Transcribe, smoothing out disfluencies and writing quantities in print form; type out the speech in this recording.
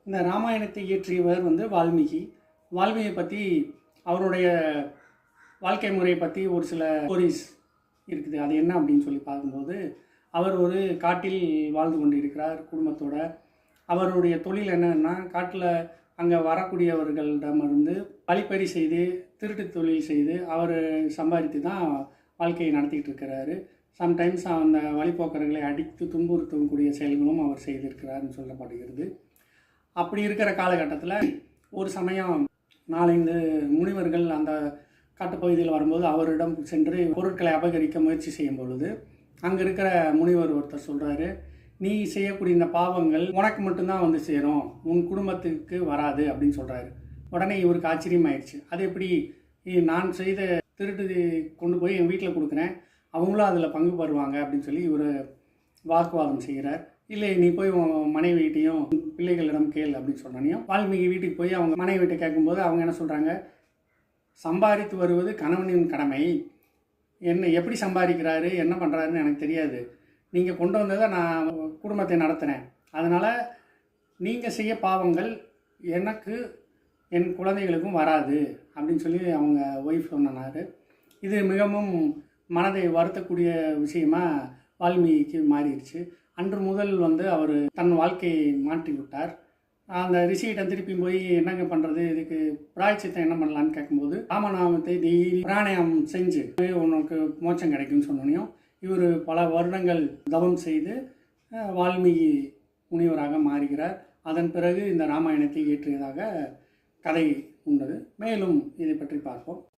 இந்த ராமாயணத்தை இயற்றியவர் வால்மீகி. வால்மீகியை பற்றி அவருடைய வாழ்க்கை முறையை பற்றி ஒரு சில ஸ்டோரிஸ் இருக்குது. அது என்ன அப்படின்னு சொல்லி பார்க்கும்போது, அவர் ஒரு காட்டில் வாழ்ந்து கொண்டு இருக்கிறார் குடும்பத்தோட. அவருடைய தொழில் என்னன்னா, காட்டில் அங்கே வரக்கூடியவர்களிடமிருந்து வழிப்பறி செய்து திருட்டு தொழில் செய்து அவர் சம்பாதித்து தான் வாழ்க்கையை நடத்திக்கிட்டு இருக்கிறாரு. சம்டைம்ஸ் அந்த வழிபோக்கர்களை அடித்து துன்புறுத்தக்கூடிய செயல்களும் அவர் செய்திருக்கிறார்னு சொல்லப்படுகிறது. அப்படி இருக்கிற காலகட்டத்தில் ஒரு சமயம் 4-5 முனிவர்கள் அந்த காட்டுப்பகுதியில் வரும்போது அவரிடம் சென்று பொருட்களை அபகரிக்க முயற்சி செய்யும் பொழுது அங்கே இருக்கிற முனிவர் ஒருத்தர் சொல்கிறாரு, நீ செய்யக்கூடிய இந்த பாவங்கள் உனக்கு மட்டும்தான் வந்து சேரும், உன் குடும்பத்துக்கு வராது அப்படின்னு சொல்கிறாரு. உடனே இவருக்கு ஆச்சரியமாயிடுச்சு. அது எப்படி, நான் செய்த திருட்டு கொண்டு போய் என் வீட்டில் கொடுக்குறேன், அவங்களும் அதில் பங்கு பெறுவாங்க அப்படின்னு சொல்லி இவர் வாக்குவாதம் செய்கிறார். இல்லை, நீ போய் உன் மனைவிட்டையும் பிள்ளைகளிடம் கேள் அப்படின்னு சொன்னோனையும் வால்மீகி வீட்டுக்கு போய் அவங்க மனைவிட்ட கேட்கும்போது அவங்க என்ன சொல்கிறாங்க, சம்பாதித்து வருவது கணவனின் கடமை, என்ன எப்படி சம்பாதிக்கிறாரு என்ன பண்ணுறாருன்னு எனக்கு தெரியாது, நீங்கள் கொண்டு வந்ததை நான் குடும்பத்தை நடத்துகிறேன், அதனால் நீங்கள் செய்ய பாவங்கள் எனக்கு என் குழந்தைகளுக்கும் வராது அப்படின்னு சொல்லி அவங்க ஒய்ஃப் சொன்னார். இது மிகவும் மனதை வருத்தக்கூடிய விஷயமா வால்மீகிக்கு மாறிடுச்சு. அன்று முதல் அவர் தன் வாழ்க்கையை மாற்றி விட்டார். அந்த ரிஷியிடம் திருப்பி போய் என்னங்க பண்ணுறது, இதுக்கு பிராயச்சித்தம் என்ன பண்ணலான்னு கேட்கும்போது, ராமநாமத்தை டெய்லி பிராணாயாமம் செஞ்சு உனக்கு மோட்சம் கிடைக்கும்னு சொன்னோனையும் இவர் பல வருடங்கள் தவம் செய்து வால்மீகி முனிவராக மாறுகிறார். அதன் பிறகு இந்த ராமாயணத்தை இயற்றியதாக கதை உண்டது. மேலும் இதை பற்றி பார்ப்போம்.